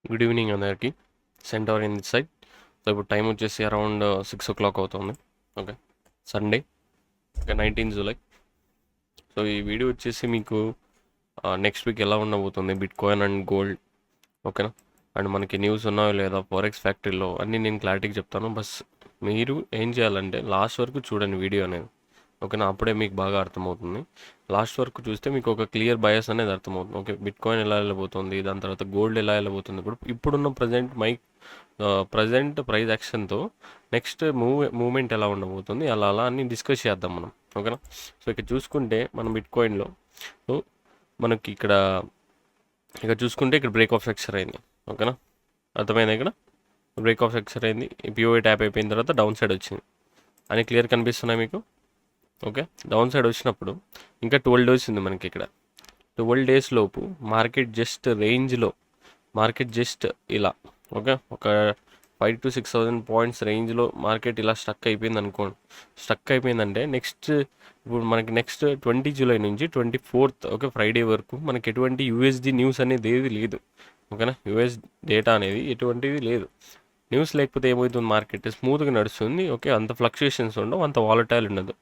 Good evening అందరికి. Centre in this side. So ఇప్పుడు time వచ్చేసి అరౌండ్ 6 o'clock అవుతుంది. Okay, Sunday, okay, 19 July. So ఈ వీడియో వచ్చేసి మీకు నెక్స్ట్ వీక్ ఎలా ఉండబోతుంది బిట్ కాయిన్ అండ్ గోల్డ్, ఓకేనా, అండ్ మనకి న్యూస్ ఉన్నాయో లేదా ఫారెక్స్ ఫ్యాక్టరీలో అన్నీ నేను క్లారిటీగా చెప్తాను. బస్ మీరు ఏం చేయాలంటే లాస్ట్ వరకు చూడండి వీడియో అనేది, ఓకేనా, అప్పుడే మీకు బాగా అర్థమవుతుంది. లాస్ట్ వరకు చూస్తే మీకు ఒక క్లియర్ బయాస్ అనేది అర్థమవుతుంది. ఓకే, బిట్ కాయిన్ ఎలా వెళ్ళబోతుంది, దాని తర్వాత గోల్డ్ ఎలా వెళ్ళబోతుంది, ఇప్పుడున్న ప్రజెంట్ ప్రైస్ యాక్షన్తో నెక్స్ట్ మూమెంట్ ఎలా ఉండబోతుంది, అలా అలా అన్ని డిస్కస్ చేద్దాం మనం, ఓకేనా. సో ఇక్కడ చూసుకుంటే మనం బిట్ కాయిన్లో మనకి ఇక్కడ చూసుకుంటే ఇక్కడ బ్రేక్ ఆఫ్ స్ట్రక్చర్ అయింది, ఓకేనా, అర్థమైంది. ఇక్కడ బ్రేక్ ఆఫ్ స్ట్రక్చర్ అయింది, పిఓఐ ట్యాప్ అయిపోయిన తర్వాత డౌన్ సైడ్ వచ్చింది అని క్లియర్ కనిపిస్తున్నాయి మీకు. ఓకే, డౌన్ సైడ్ వచ్చినప్పుడు ఇంకా 12 డేస్ ఉంది మనకి. ఇక్కడ 12 డేస్ లోపు మార్కెట్ జస్ట్ ఇలా, ఓకే, ఒక 5,000 to 6,000 పాయింట్స్ రేంజ్లో మార్కెట్ ఇలా స్టక్ అయిపోయింది అనుకోండి. స్టక్ అయిపోయిందంటే ఇప్పుడు మనకి నెక్స్ట్ 20 జూలై నుంచి 24th, ఓకే, ఫ్రైడే వరకు మనకి ఎటువంటి యూఎస్డి న్యూస్ అనేది ఏది లేదు, ఓకేనా. యూఎస్ డేటా అనేది ఎటువంటిది లేదు. న్యూస్ లేకపోతే ఏమవుతుంది, మార్కెట్ స్మూత్గా నడుస్తుంది, ఓకే, అంత ఫ్లక్చుయేషన్స్ ఉండవు, అంత వాలటైల్ ఉండదు,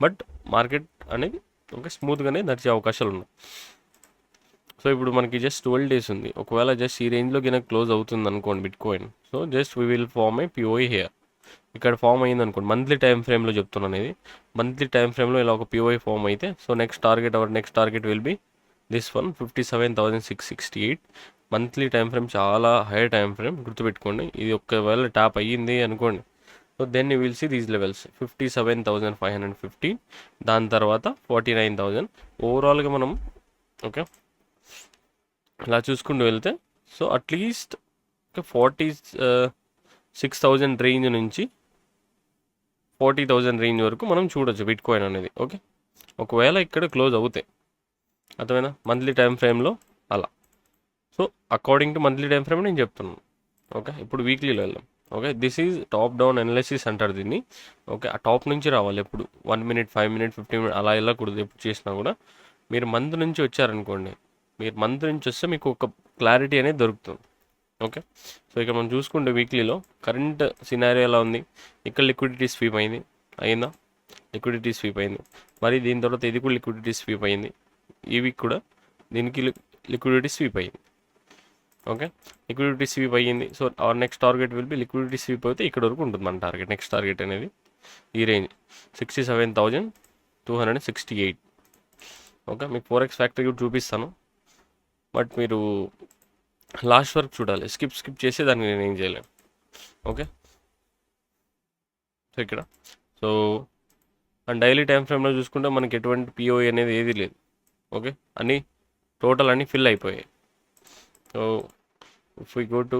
బట్ మార్కెట్ అనేది ఓకే స్మూత్గానే నడిచే అవకాశాలు ఉన్నాయి. సో ఇప్పుడు మనకి జస్ట్ 12 డేస్ ఉంది. ఒకవేళ జస్ట్ ఈ రేంజ్లో కింద క్లోజ్ అవుతుంది అనుకోండి bitcoin, so just we will form a POI here. ఇక్కడ ఫామ్ అయింది అనుకోండి, మంత్లీ టైం ఫ్రేమ్లో చెప్తున్నాను ఇది. మంత్లీ టైం ఫ్రేమ్లో ఇలా ఒక పిఓఐ ఫామ్ అయితే, so next target will be this one 57,668. Monthly time frame చాలా హై టైం ఫ్రేమ్, గుర్తుపెట్టుకోండి. ఇది ఒకవేళ ట్యాప్ అయ్యింది అనుకోండి, so then you will see these levels 57,550, దాని తర్వాత 49,000. ఓవరాల్గా మనం ఓకే ఇలా చూసుకుంటూ వెళ్తే, సో అట్లీస్ట్ 46,000 రేంజ్ నుంచి 40,000 రేంజ్ వరకు మనం చూడొచ్చు బిట్ కాయిన్ అనేది. ఓకే, ఒకవేళ ఇక్కడ క్లోజ్ అవుతాయి, అర్థమైనా, మంత్లీ టైం ఫ్రేమ్లో అలా. So according to monthly time frame నేను చెప్తున్నాను. ఓకే, ఇప్పుడు వీక్లీలో వెళ్దాం. Okay, this is top down analysis అంటారు దీన్ని. ఓకే, ఆ టాప్ నుంచి రావాలి. ఎప్పుడు 1 minute, 5 minutes, 15 minutes అలా వెళ్ళకూడదు. ఎప్పుడు చేసినా కూడా మీరు మంత్ నుంచి వచ్చారనుకోండి, మీరు మంత్ నుంచి వస్తే మీకు ఒక క్లారిటీ అనేది దొరుకుతుంది. ఓకే, సో ఇక్కడ మనం చూసుకుంటే వీక్లీలో కరెంట్ సినారియో ఎలా ఉంది. ఇక్కడ లిక్విడిటీ స్వీప్ అయిందా, లిక్విడిటీ స్వీప్ అయింది. మరి దీని తర్వాత ఇది కూడా లిక్విడిటీ స్వీప్ అయింది. ఈ వీక్ కూడా దీనికి లిక్విడిటీ స్వీప్ అయింది. ఓకే, లిక్విడిటీ స్వీప్ అయ్యింది. So our next target will B liquidity sweep అయితే ఇక్కడ వరకు ఉంటుంది మన టార్గెట్. నెక్స్ట్ టార్గెట్ అనేది ఈ రేంజ్ 67,268. ఓకే, మీకు ఫోరెక్స్ ఫ్యాక్టరీ కూడా చూపిస్తాను, బట్ మీరు లాస్ట్ వరకు చూడాలి. స్కిప్ చేసే దానికి నేను ఏం చేయలేను. ఓకే, సో ఇక్కడ సో అండ్ డైలీ టైం ఫ్రేమ్లో చూసుకుంటే మనకి ఎటువంటి పిఓఐ అనేది ఏది లేదు. ఓకే, అన్నీ టోటల్ అన్నీ ఫిల్ అయిపోయాయి. So if we go to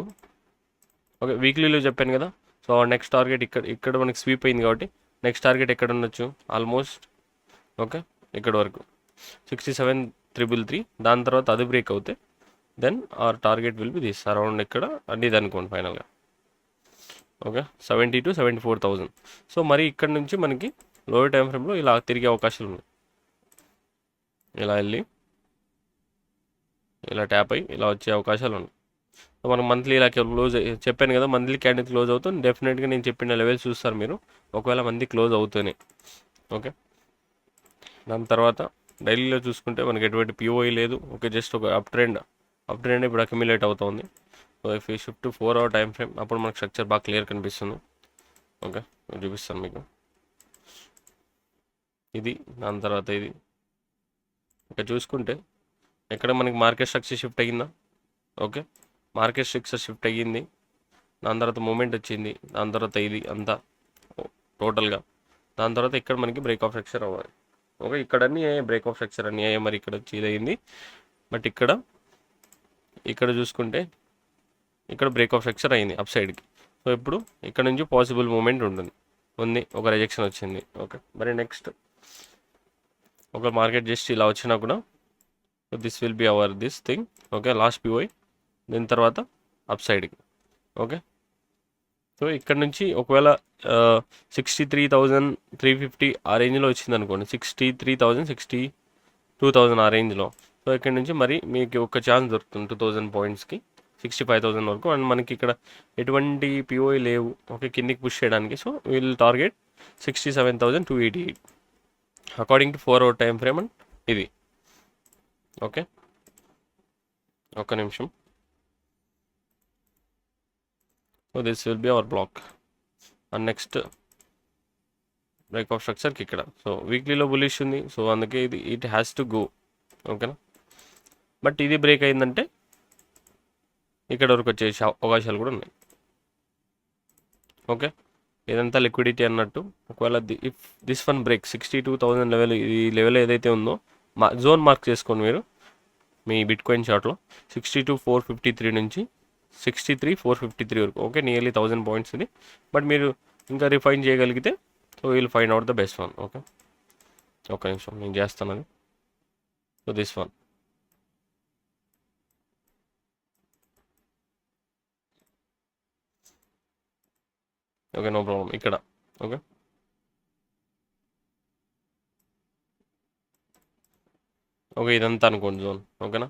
okay వీక్లీలో చెప్పాను కదా. సో నెక్స్ట్ టార్గెట్ ఇక్కడ మనకి స్వీప్ అయింది కాబట్టి నెక్స్ట్ టార్గెట్ ఎక్కడ ఉండొచ్చు, ఆల్మోస్ట్ ఓకే ఇక్కడ వరకు 67,333. దాని తర్వాత అది బ్రేక్ అవుతే then our target will be this around ఇక్కడ అనేది అనుకోండి ఫైనల్గా. Okay, 70,000 to 74,000. సో మరి ఇక్కడ నుంచి మనకి లోయర్ టైం ఫ్రేమ్లో ఇలా తిరిగే అవకాశాలు ఉన్నాయి. ఇలా వెళ్ళి ఇలా ట్యాప్ అయ్యి ఇలా వచ్చే అవకాశాలు ఉన్నాయి. సో మనం మంత్లీ ఇలా క్లోజ్ చెప్పాను కదా, మంత్లీ క్యాండిల్ క్లోజ్ అవుతుంది. డెఫినెట్గా నేను చెప్పిన లెవెల్స్ చూస్తారు మీరు, ఒకవేళ మంత్లీ క్లోజ్ అవుతూనే. ఓకే, దాని తర్వాత డైలీలో చూసుకుంటే మనకి ఎటువంటి పిఓఐ లేదు. ఓకే, జస్ట్ ఒక అప్ ట్రెండ్ ఇప్పుడు అక్యుమిలేట్ అవుతుంది. సో ఇఫ్ ఈ షిఫ్ట్ 4 hour టైం ఫ్రేమ్, అప్పుడు మనకు స్ట్రక్చర్ బాగా క్లియర్ కనిపిస్తుంది. ఓకే, చూపిస్తాను మీకు. ఇది దాని తర్వాత ఇది ఇక్కడ చూసుకుంటే ఎక్కడ మనకి మార్కెట్ స్ట్రక్చర్ షిఫ్ట్ అయ్యిందా. ఓకే, మార్కెట్ స్ట్రక్చర్ షిఫ్ట్ అయ్యింది, దాని తర్వాత మూమెంట్ వచ్చింది, దాని తర్వాత ఇది అంతా టోటల్గా. దాని తర్వాత ఇక్కడ మనకి బ్రేక్ ఆఫ్ స్ట్రక్చర్ అవ్వాలి. ఓకే, ఇక్కడ అన్నీ బ్రేక్ ఆఫ్ స్ట్రక్చర్ అన్నీ అయ్యాయి. మరి ఇక్కడ వచ్చి ఇది అయింది, బట్ ఇక్కడ చూసుకుంటే ఇక్కడ బ్రేక్ ఆఫ్ స్ట్రక్చర్ అయింది అప్ సైడ్కి. సో ఇప్పుడు ఇక్కడ నుంచి పాసిబుల్ మూమెంట్ ఉంది, ఒక రిజెక్షన్ వచ్చింది. ఓకే, మరి నెక్స్ట్ ఒక మార్కెట్ జస్ట్ ఇలా వచ్చినా కూడా this will be hour this thing. Okay, last POI, దీని తర్వాత అప్ సైడ్కి. ఓకే, సో ఇక్కడ నుంచి ఒకవేళ 63,350 ఆ రేంజ్లో వచ్చింది అనుకోండి, 63,000, 62,000 ఆ రేంజ్లో. సో ఇక్కడ నుంచి మరి మీకు ఒక ఛాన్స్ దొరుకుతుంది 2,000 పాయింట్స్కి. 65,000 వరకు. అండ్ మనకి ఇక్కడ ఎటువంటి పిఓఈ లేవు, ఓకే, కిందికి పుష్ చేయడానికి. So will target 67,288 according to 4 hour time frame. And ఇది ఓకే. ఒక్క నిమిషం. So this will be our block. And next break of స్ట్రక్చర్కి ఇక్కడ. సో వీక్లీలో బులిష్ ఉంది, సో అందుకే ఇది ఇట్ హ్యాస్ టు గో, ఓకేనా. బట్ ఇది బ్రేక్ అయిందంటే ఇక్కడ వరకు వచ్చేసే అవకాశాలు కూడా ఉన్నాయి, ఓకే. ఇదంతా లిక్విడిటీ అన్నట్టు. ఒకవేళ if this one break 62,000 level, ఈ లెవెల్ ఏదైతే ఉందో జోన్ మార్క్ చేసుకోండి మీరు మీ బిట్కాయిన్ చార్ట్లో. 62,453 నుంచి 63,453 వరకు, ఓకే, నియర్లీ 1000 పాయింట్స్ ఇది. బట్ మీరు ఇంకా రిఫైన్ చేయగలిగితే so will find out the best one, okay. ఒక నిమిషం నేను చేస్తాను అది. So this one, okay, no problem. ఇక్కడ ఓకే, ఓకే, ఇదంతా అనుకోండి జోన్, ఓకేనా.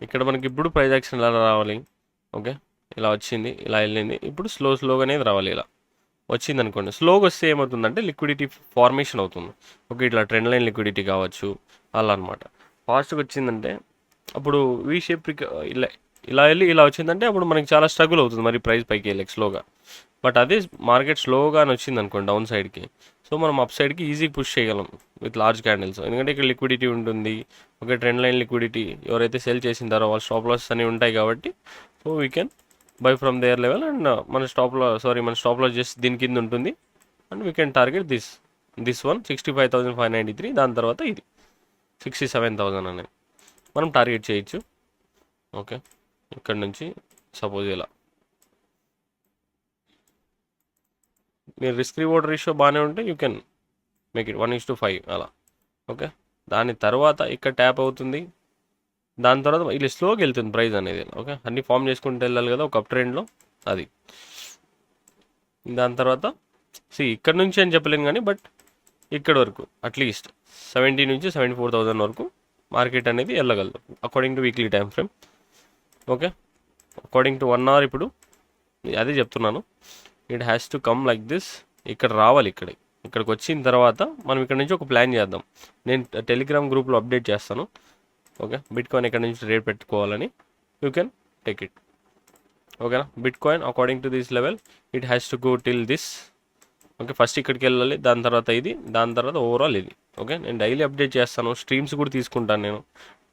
ఇక్కడ మనకి ఇప్పుడు ప్రైజ్ యాక్షన్ ఎలా రావాలి, ఓకే, ఇలా వచ్చింది, ఇలా వెళ్ళింది, ఇప్పుడు స్లోగా అనేది రావాలి. ఇలా వచ్చింది అనుకోండి, స్లోగా వస్తే ఏమవుతుందంటే లిక్విడిటీ ఫార్మేషన్ అవుతుంది, ఓకే. ఇట్లా ట్రెండ్ లైన్ లిక్విడిటీ కావచ్చు అలా అనమాట. ఫాస్ట్గా వచ్చిందంటే అప్పుడు వీ షేప్ ఇలా ఇలా వెళ్ళి ఇలా వచ్చిందంటే అప్పుడు మనకి చాలా స్ట్రగుల్ అవుతుంది మరి ప్రైస్ పైకి వెళ్ళకి స్లోగా. బట్ అదే మార్కెట్ స్లోగా అని వచ్చింది అనుకోండి డౌన్ సైడ్కి, సో మనం అప్ సైడ్కి ఈజీగా పుష్ చేయగలం విత్ లార్జ్ క్యాండిల్స్. ఎందుకంటే ఇక్కడ లిక్విడిటీ ఉంటుంది, ఓకే, ట్రెండ్ లైన్ లిక్విడిటీ, ఎవరైతే సెల్ చేసింటారో వాళ్ళ స్టాప్ లాస్ అనేవి ఉంటాయి కాబట్టి so we can buy from their level. And మన స్టాప్ లాస్ జస్ట్ దీని కింద ఉంటుంది. And we can target this one 65,593. దాని తర్వాత ఇది 67,000 అనేది మనం టార్గెట్ చేయొచ్చు, ఓకే. ఇక్కడ నుంచి సపోజ్ ఇలా మీరు రిస్క్ రివార్డ్ రేషియో బాగానే ఉంటే యూ కెన్ మేక్ ఇట్ 1:5 అలా, ఓకే. దాని తర్వాత ఇక్కడ ట్యాప్ అవుతుంది, దాని తర్వాత ఇలా స్లోగా వెళ్తుంది ప్రైస్ అనేది, ఓకే. అన్ని ఫామ్ చేసుకుంటూ వెళ్ళాలి కదా ఒక అప్ ట్రెండ్లో, అది. దాని తర్వాత ఇక్కడ నుంచి అని చెప్పలేను కానీ బట్ ఇక్కడ వరకు అట్లీస్ట్ 70 నుంచి 74,000 వరకు మార్కెట్ అనేది వెళ్ళగలదు according to weekly time frame, okay. According to 1 hour ఇప్పుడు అదే చెప్తున్నాను, it has to come like this. ఇక్కడ రావాలి, ఇక్కడికి వచ్చిన తర్వాత మనం ఇక్కడ నుంచి ఒక ప్లాన్ చేద్దాం. నేను టెలిగ్రామ్ గ్రూప్లో అప్డేట్ చేస్తాను, ఓకే. బిట్కాయిన్ ఇక్కడ నుంచి రేట్ పెట్టుకోవాలని యూ కెన్ టేక్ ఇట్, ఓకేనా. Bitcoin according to this level it has to go till this, okay. First ఇక్కడికి వెళ్ళాలి, దాని తర్వాత ఇది, దాని తర్వాత ఓవరాల్ ఇది, ఓకే. నేను డైలీ అప్డేట్ చేస్తాను, స్ట్రీమ్స్ కూడా తీసుకుంటాను నేను,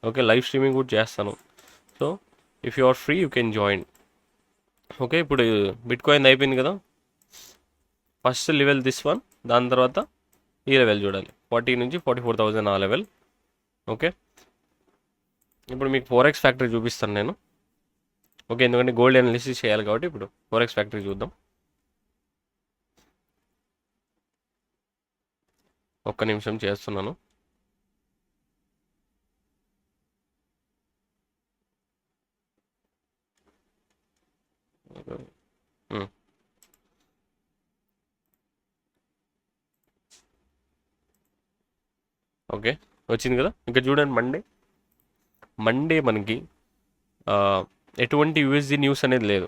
ఓకే. లైవ్ స్ట్రీమింగ్ కూడా చేస్తాను. So if you are free you can join, okay. ఇప్పుడు బిట్కాయిన్ అయిపోయింది కదా, ఫస్ట్ లెవెల్ దిస్ వన్, దాని తర్వాత ఈ లెవెల్ చూడాలి 40 నుంచి 44,000 ఆ లెవెల్, ఓకే. ఇప్పుడు మీకు 4x ఫ్యాక్టరీ చూపిస్తాను నేను, ఓకే. ఎందుకంటే గోల్డ్ అనాలిసిస్ చేయాలి కాబట్టి ఇప్పుడు 4x ఫ్యాక్టరీ చూద్దాం. ఒక్క నిమిషం చేస్తున్నాను. ఓకే, వచ్చింది కదా. ఇంకా చూడండి మండే మనకి ఎటువంటి యూఎస్డి న్యూస్ అనేది లేదు,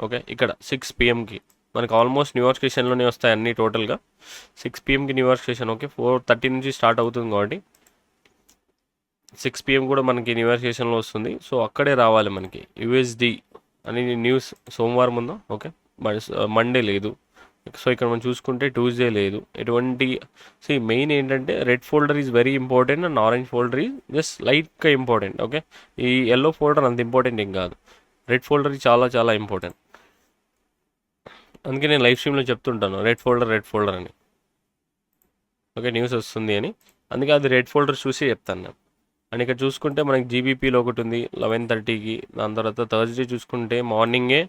ఓకే. ఇక్కడ 6 PM మనకి ఆల్మోస్ట్ న్యూయార్క్ స్టేషన్లోనే వస్తాయి అన్నీ టోటల్గా. 6 PM న్యూయార్క్ స్టేషన్, ఓకే. 4:30 నుంచి స్టార్ట్ అవుతుంది కాబట్టి 6 PM కూడా మనకి న్యూయార్క్ స్టేషన్లో వస్తుంది. సో అక్కడే రావాలి మనకి యూఎస్డి అని న్యూస్ సోమవారం ఉందా, ఓకే. మండే లేదు. సో ఇక్కడ మనం చూసుకుంటే ట్యూస్డే లేదు ఎటువంటి. మెయిన్ ఏంటంటే red folder is very important and orange folder is just లైట్గా ఇంపార్టెంట్, ఓకే. ఈ ఎల్లో ఫోల్డర్ అంత ఇంపార్టెంట్ ఏం కాదు, రెడ్ ఫోల్డర్ చాలా చాలా ఇంపార్టెంట్. అందుకే నేను లైవ్ స్ట్రీమ్లో చెప్తుంటాను రెడ్ ఫోల్డర్ అని, ఓకే. న్యూస్ వస్తుంది అని, అందుకే అది రెడ్ ఫోల్డర్ చూసి చెప్తాను నేను. అండ్ ఇక్కడ చూసుకుంటే మనకి జీబీపీలో ఒకటి ఉంది 11:30కి. దాని తర్వాత థర్స్డే చూసుకుంటే మార్నింగే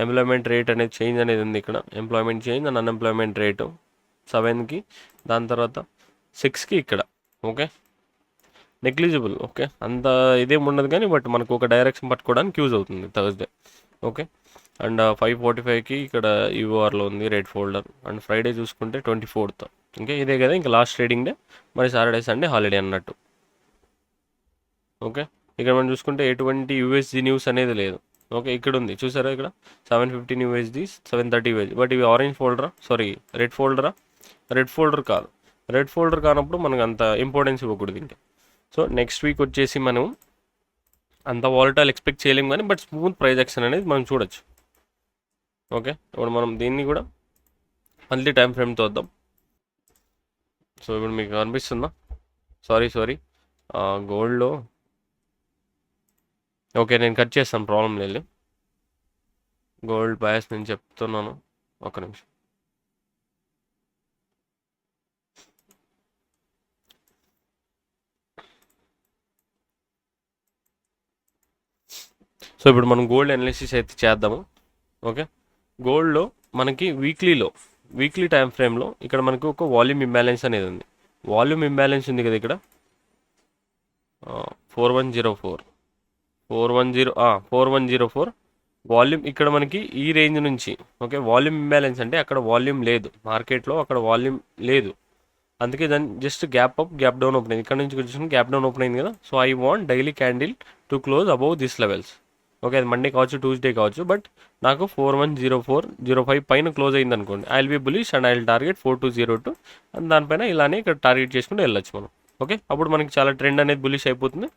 ఎంప్లాయ్మెంట్ రేట్ అనేది చేంజ్ అనేది ఉంది ఇక్కడ, employment change and unemployment rate 7కి. దాని తర్వాత 6కి ఇక్కడ, ఓకే. Negligible, okay. అంత ఇదేం ఉండదు కానీ బట్ మనకు ఒక డైరెక్షన్ పట్టుకోవడానికి యూజ్ అవుతుంది థర్స్డే, ఓకే. అండ్ 5:45కి ఇక్కడ యూఆర్లో ఉంది రెడ్ ఫోల్డర్. అండ్ ఫ్రైడే చూసుకుంటే 24th, ఓకే. ఇదే కదా ఇంకా లాస్ట్ ట్రేడింగ్ డే, మరి సాటర్డే సండే హాలిడే అన్నట్టు. ఓకే, ఇక్కడ మనం చూసుకుంటే ఎటువంటి యూఎస్జీ న్యూస్ అనేది లేదు. ఓకే, ఇక్కడ ఉంది చూసారా, ఇక్కడ 715 యూఎస్జీ, 730 యూఎస్జీ. బట్ ఇవి ఆరెంజ్ ఫోల్డరా, సారీ రెడ్ ఫోల్డరా? రెడ్ ఫోల్డర్ కాదు. రెడ్ ఫోల్డర్ కానప్పుడు మనకు అంత ఇంపార్టెన్స్ ఇవ్వకూడదు ఇంకా. సో నెక్స్ట్ వీక్ వచ్చేసి మనం అంత వాలటైల్ ఎక్స్పెక్ట్ చేయలేము, కానీ బట్ స్మూత్ ప్రైస్ యాక్షన్ అనేది మనం చూడొచ్చు. ఓకే, ఇప్పుడు మనం దీన్ని కూడా మంత్లీ టైం ఫ్రేమ్తో వద్దాం. సో ఇప్పుడు మీకు కనిపిస్తుందా? సారీ గోల్డ్లో ఓకే, నేను కట్ చేస్తాను, ప్రాబ్లం లేదు. గోల్డ్ బయాస్ నేను చెప్తున్నాను, ఒక నిమిషం. సో ఇప్పుడు మనం గోల్డ్ అనాలిసిస్ అయితే చేద్దాము. ఓకే, గోల్డ్లో మనకి వీక్లీ టైం ఫ్రేమ్లో ఇక్కడ మనకు ఒక వాల్యూమ్ ఇంబ్యాలెన్స్ అనేది ఉంది. వాల్యూమ్ ఇంబ్యాలెన్స్ ఉంది కదా ఇక్కడ, 4104 వాల్యూమ్ ఇక్కడ మనకి ఈ రేంజ్ నుంచి. ఓకే, వాల్యూమ్ ఇంబ్యాలెన్స్ అంటే అక్కడ వాల్యూమ్ లేదు మార్కెట్లో, అక్కడ వాల్యూమ్ లేదు. అందుకే దాన్ని just gap up gap down open అయింది. ఇక్కడ నుంచి చూసిన గ్యాప్ డౌన్ ఓపెన్ అయింది కదా. So I want daily candle to close above this levels. Okay, అది మండే కావచ్చు, ట్యూస్డే కావచ్చు, బట్ నాకు 4104.05 పైన క్లోజ్ అయింది అనుకోండి, I will be bullish and I will target 4202 and దానిపైన ఇలానే ఇక్కడ టార్గెట్ చేసుకుంటూ వెళ్ళొచ్చు మనం. ఓకే, అప్పుడు మనకి చాలా ట్రెండ్ అనేది బులిష్ అయిపోతుంది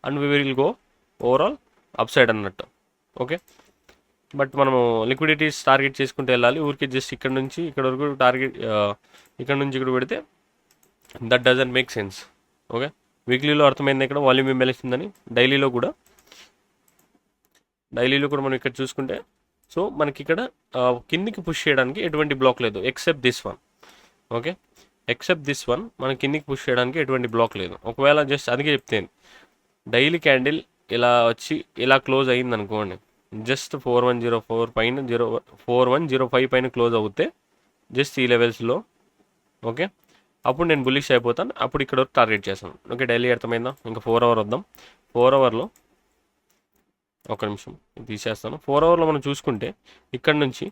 and we will go overall upside అన్నట్టు. ఓకే, బట్ మనము లిక్విడిటీస్ టార్గెట్ చేసుకుంటూ వెళ్ళాలి. ఊరికి జస్ట్ ఇక్కడ నుంచి ఇక్కడ వరకు టార్గెట్, ఇక్కడ నుంచి ఇక్కడ పెడితే that doesn't make sense. Okay, వీక్లీలో అర్థమైంది ఇక్కడ వాల్యూమ్ ఇంబ్యాలెన్స్ ఉందని. డైలీలో కూడా మనం ఇక్కడ చూసుకుంటే, సో మనకి ఇక్కడ కిందికి పుష్ చేయడానికి ఎటువంటి బ్లాక్ లేదు except this one. Okay, except this one మన కిందికి పుష్ చేయడానికి ఎటువంటి బ్లాక్ లేదు. ఒకవేళ జస్ట్ అందుకే చెప్తాను, డైలీ క్యాండిల్ ఇలా వచ్చి ఇలా క్లోజ్ అయ్యింది అనుకోండి, జస్ట్ 4104 పైన 4105 పైన క్లోజ్ అవుతే జస్ట్ ఈ లెవెల్స్లో, ఓకే, అప్పుడు నేను బుల్లిష్ అయిపోతాను. అప్పుడు ఇక్కడ వరకు టార్గెట్ చేస్తాను. ఓకే, డైలీ అర్థమైందా? ఇంకా 4 అవర్ వద్దాం. 4 అవర్లో ఒక నిమిషం తీసేస్తాను. 4 అవర్లో మనం చూసుకుంటే ఇక్కడ నుంచి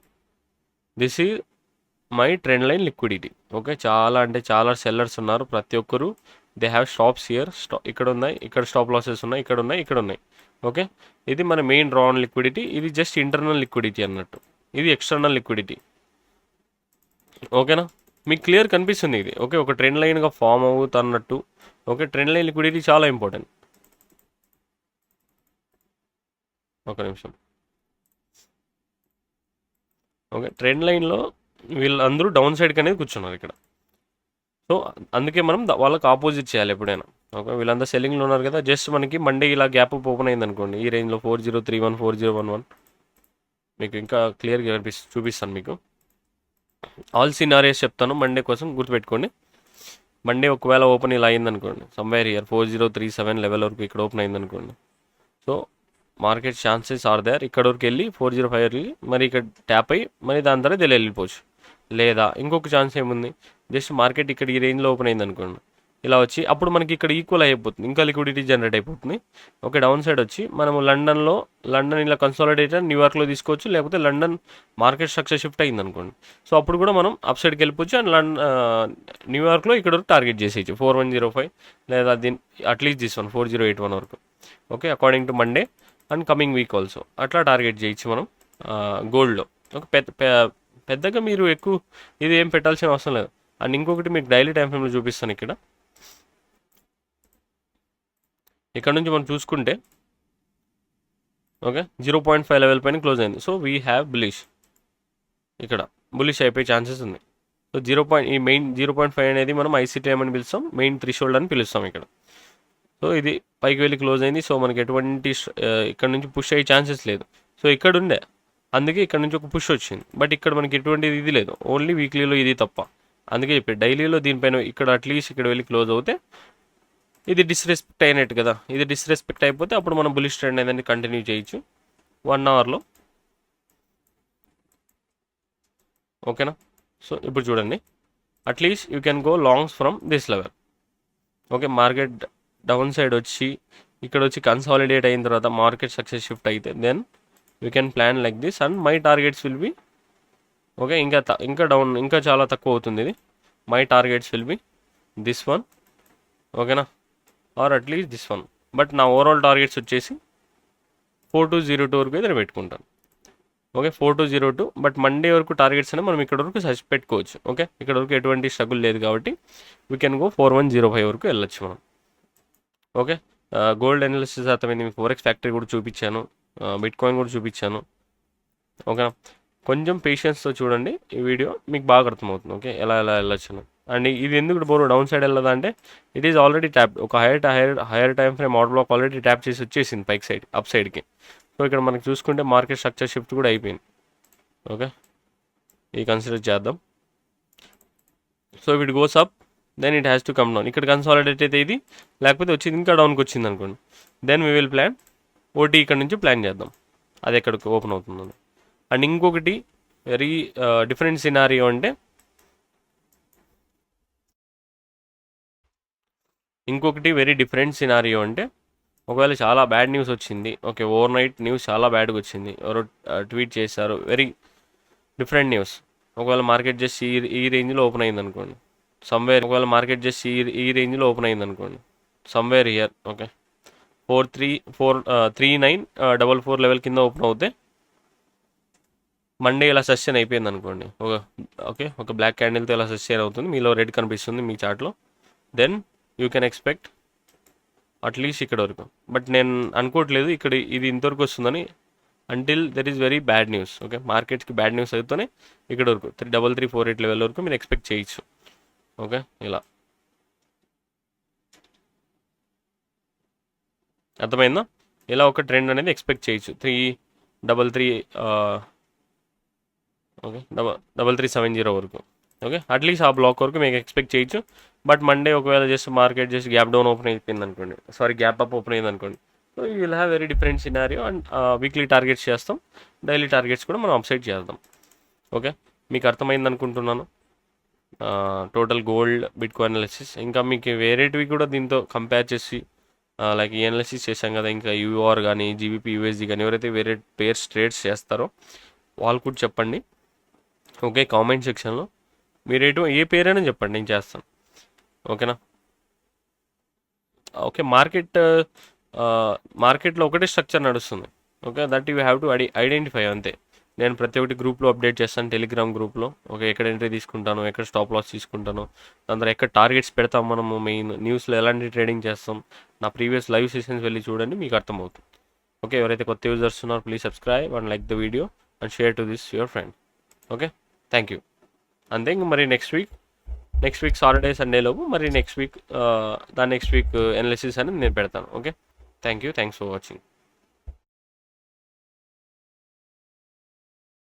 this is my trend line liquidity. Okay, చాలా అంటే చాలా సెల్లర్స్ ఉన్నారు, ప్రతి ఒక్కరు దే హ్యావ్ స్టాప్స్ హియర్. ఇక్కడ ఉన్నాయి, ఇక్కడ స్టాప్ లాసెస్ ఉన్నాయి, ఇక్కడ ఉన్నాయి, ఇక్కడ ఉన్నాయి. ఓకే, ఇది మన మెయిన్ డ్రా ఆన్ లిక్విడిటీ. ఇది జస్ట్ ఇంటర్నల్ లిక్విడిటీ అన్నట్టు, ఇది ఎక్స్టర్నల్ లిక్విడిటీ. ఓకేనా, మీకు క్లియర్ కనిపిస్తుంది ఇది. ఓకే, ఒక ట్రెండ్ లైన్గా ఫామ్ అవుతున్నట్టు. ఓకే, ట్రెండ్ లైన్ లిక్విడిటీ చాలా ఇంపార్టెంట్. ఒక నిమిషం. ఓకే, ట్రెండ్ లైన్లో వీళ్ళందరూ డౌన్ సైడ్కి అనేది కూర్చున్నారు ఇక్కడ. సో అందుకే మనం వాళ్ళకి ఆపోజిట్ చేయాలి ఎప్పుడైనా. ఓకే, వీళ్ళంతా సెల్లింగ్లో ఉన్నారు కదా, జస్ట్ మనకి మండే ఇలా గ్యాప్ అప్ ఓపెన్ అయింది అనుకోండి, ఈ రేంజ్లో 4031 4011 మీకు ఇంకా క్లియర్గా చూపిస్తాను మీకు. ఆల్ సినారియోస్ చెప్తాను మండే కోసం, గుర్తుపెట్టుకోండి. మండే ఒకవేళ ఓపెన్ ఇలా అయిందనుకోండి, సమ్వేర్ ఇయర్ 4037 లెవెల్ వరకు ఇక్కడ ఓపెన్ అయిందనుకోండి, so market chances are there ఇక్కడ వరకు వెళ్ళి 405 వెళ్ళి మరి ఇక్కడ ట్యాప్ అయ్యి మరి దాని తర్వాత ఇలా వెళ్ళిపోవచ్చు. లేదా ఇంకొక ఛాన్స్ ఏముంది, జస్ట్ మార్కెట్ ఇక్కడ ఈ రేంజ్లో ఓపెన్ అయింది అనుకోండి, ఇలా వచ్చి అప్పుడు మనకి ఇక్కడ ఈక్వల్ అయిపోతుంది, ఇంకా లిక్విడిటీ జనరేట్ అయిపోతుంది. ఓకే, డౌన్ సైడ్ వచ్చి మనము లండన్ ఇలా కన్సాలిడేటెడ్ న్యూయార్క్లో తీసుకోవచ్చు, లేకపోతే లండన్ మార్కెట్ స్ట్రక్చర్ షిఫ్ట్ అయింది అనుకోండి, సో అప్పుడు కూడా మనం అప్ సైడ్కి వెళ్ళిపోవచ్చు అండ్ న్యూయార్క్లో ఇక్కడ వరకు టార్గెట్ చేసేయచ్చు 4105 లేదా దీని అట్లీస్ట్ దిస్ వన్ 4081 వరకు. Okay, according to Monday and coming week also అట్లా టార్గెట్ చేయొచ్చు మనం గోల్డ్లో. ఓకే, పెద్దగా మీరు ఎక్కువ ఇది ఏం పెట్టాల్సిన అవసరం లేదు. అండ్ ఇంకొకటి మీకు డైలీ టైం ఫ్రేమ్లో చూపిస్తాను. ఇక్కడ నుంచి మనం చూసుకుంటే ఓకే 0.5 లెవెల్ పైన క్లోజ్ అయింది. సో వీ హ్యావ్ బులిష్, ఇక్కడ బులిష్ అయిపోయే ఛాన్సెస్ ఉంది. సో ఈ మెయిన్ 0.5 అనేది మనం ఐసీటీఎం అని పిలుస్తాం, మెయిన్ థ్రెషోల్డ్ అని పిలుస్తాం ఇక్కడ. సో ఇది పైకి వెళ్ళి క్లోజ్ అయింది. సో మనకి ఎటువంటి ఇక్కడ నుంచి పుష్ అయ్యే ఛాన్సెస్ లేదు. సో ఇక్కడ ఉండే అందుకే ఇక్కడ నుంచి ఒక పుష్ వచ్చింది, బట్ ఇక్కడ మనకి ఎటువంటి ఇది లేదు, ఓన్లీ వీక్లీలో ఇది తప్ప. అందుకే చెప్పి డైలీలో దీనిపైన ఇక్కడ అట్లీస్ట్ ఇక్కడ వెళ్ళి క్లోజ్ అవుతే ఇది డిస్రెస్పెక్ట్ అయినట్టు కదా. ఇది డిస్రెస్పెక్ట్ అయిపోతే అప్పుడు మనం బులిష్ ట్రెండ్ అనేది కంటిన్యూ చేయొచ్చు 1 అవర్లో. ఓకేనా, సో ఇప్పుడు చూడండి, at least you can go longs from this level. Okay, market down side వచ్చి ఇక్కడ వచ్చి కన్సాలిడేట్ అయిన తర్వాత మార్కెట్ సక్సెస్ షిఫ్ట్ అయితే then you can plan like this and my targets will be okay ఇంకా డౌన్ ఇంకా చాలా తక్కువ అవుతుంది ఇది. My targets will be this one, ఓకేనా, or at least this one. But నా ఓవరాల్ టార్గెట్స్ వచ్చేసి 4202 వరకు అయితే నేను పెట్టుకుంటాను. ఓకే, 4202. బట్ మండే వరకు టార్గెట్స్ అనేది మనం ఇక్కడ వరకు సర్చ్ పెట్టుకోవచ్చు. ఓకే, ఇక్కడ వరకు ఎటువంటి స్ట్రగుల్ లేదు కాబట్టి వీ కెన్ గో 4105 వరకు వెళ్ళొచ్చు మనం. ఓకే, గోల్డ్ అనాలిసిస్ అర్థమైంది, మీకు ఫోరెక్స్ ఫ్యాక్టరీ కూడా చూపించాను, బిట్ కాయిన్ కూడా చూపించాను. ఓకేనా, కొంచెం పేషెన్స్తో చూడండి ఈ వీడియో, మీకు బాగా అర్థమవుతుంది. ఓకే, ఎలా వెళ్ళొచ్చు. అండ్ ఇది ఎందుకు బోరు డౌన్ సైడ్ వెళ్ళదా అంటే ఇట్ ఈస్ ఆల్రెడీ ట్యాప్, ఒక higher time frame model block already tap చేసి వచ్చేసింది పైకి సైడ్, అప్ సైడ్కి. సో ఇక్కడ మనకి చూసుకుంటే మార్కెట్ స్ట్రక్చర్ షిఫ్ట్ కూడా అయిపోయింది. ఓకే, ఇది కన్సిడర్ చేద్దాం. So it goes up then it has to come down. ఇక్కడ కన్సాలిడేట్ అయితే ఇది, లేకపోతే వచ్చింది ఇంకా డౌన్కి వచ్చింది అనుకోండి, then we will plan OT ఇక్కడ నుంచి ప్లాన్ చేద్దాం, అది ఎక్కడికి ఓపెన్ అవుతుందని. అండ్ ఇంకొకటి వెరీ డిఫరెంట్ సినారియో అంటే, ఒకవేళ చాలా బ్యాడ్ న్యూస్ వచ్చింది. ఓకే, ఓవర్ నైట్ న్యూస్ చాలా బ్యాడ్గా వచ్చింది, ఎవరో ట్వీట్ చేశారు, వెరీ డిఫరెంట్ న్యూస్. ఒకవేళ మార్కెట్ జస్ట్ ఈ రేంజ్లో ఓపెన్ అయింది అనుకోండి సమ్వేర్, ఈ రేంజ్లో ఓపెన్ అయింది అనుకోండి సమ్వేర్ హియర్. ఓకే, 3944 లెవెల్ కింద ఓపెన్ అవుతే మండే ఇలా సస్టైన్ అయిపోయింది అనుకోండి. ఒక బ్లాక్ క్యాండిల్తో ఇలా సస్టైన్ అవుతుంది, మీలో రెడ్ కనిపిస్తుంది మీ చార్ట్లో, then you can expect at least ఇక్కడ వరకు. బట్ నేను అనుకోవట్లేదు ఇక్కడ ఇది ఇంతవరకు వస్తుందని, until there is very bad news. Okay, మార్కెట్స్కి బ్యాడ్ న్యూస్ అవుతూనే ఇక్కడ వరకు 3348 లెవెల్ వరకు మీరు ఎక్స్పెక్ట్ చేయొచ్చు. ఓకే, ఇలా అర్థమైందా? ఇలా ఒక ట్రెండ్ అనేది ఎక్స్పెక్ట్ చేయొచ్చు 333 ఓకే 3370 వరకు. ఓకే, అట్లీస్ట్ ఆ బ్లాక్ వరకు మీకు ఎక్స్పెక్ట్ చేయొచ్చు. బట్ మండే ఒకవేళ just market just gap down open అయిపోయింది అనుకోండి, గ్యాప్ అప్ ఓపెన్ అయింది అనుకోండి, so you will have very different scenario. And weekly targets చేస్తాం, డైలీ టార్గెట్స్ కూడా మనం అప్సైడ్ చేద్దాం. ఓకే, మీకు అర్థమైంది అనుకుంటున్నాను total gold bit coin analysis. ఇంకా మీకు వేరేటివి కూడా దీంతో కంపేర్ చేసి లైక్ ఈ అనాలిసిస్ చేశాం కదా, ఇంకా యూఆర్ కానీ జీబీపీ యూఎస్జీ కానీ ఎవరైతే వేరే పేర్స్ ట్రేడ్స్ చేస్తారో వాళ్ళు కూడా చెప్పండి. ఓకే, కామెంట్ సెక్షన్లో మీరు ఏ పేరైనా చెప్పండి, నేను చేస్తాను. ఓకేనా? ఓకే, మార్కెట్లో ఒకటే స్ట్రక్చర్ నడుస్తుంది. Okay, that you have to identify అంతే. నేను ప్రతి ఒక్కటి గ్రూప్లో అప్డేట్ చేస్తాను, టెలిగ్రామ్ గ్రూప్లో. ఓకే, ఎక్కడ ఎంట్రీ తీసుకుంటాను, ఎక్కడ స్టాప్ లాస్ తీసుకుంటాను, దాని తర్వాత ఎక్కడ టార్గెట్స్ పెడతాం, మనము మెయిన్ న్యూస్లో ఎలాంటి ట్రేడింగ్ చేస్తాం, నా ప్రీవియస్ లైవ్ సెషన్స్ వెళ్ళి చూడండి, మీకు అర్థమవుతుంది. ఓకే, ఎవరైతే కొత్త యూజర్స్ ఉన్నారో please subscribe and like the video and share to this your friend. Okay, thank you. అంతే, ఇంక మరి నెక్స్ట్ వీక్ సాటర్డే సండే లోపు మరి నెక్స్ట్ వీక్ ఎనాలిసిస్ అనేది నేను పెడతాను. Okay, thanks for watching.